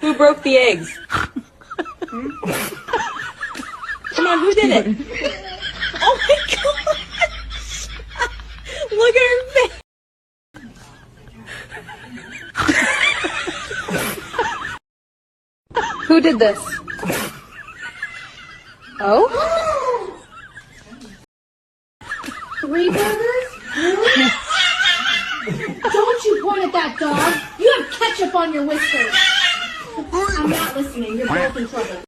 Who broke the eggs? Come on, who did it? Oh my gosh! Look at her face! Who did this? Oh? 3 burgers? Don't you point at that dog! You have ketchup on your whiskers! I'm not listening. You're both in trouble.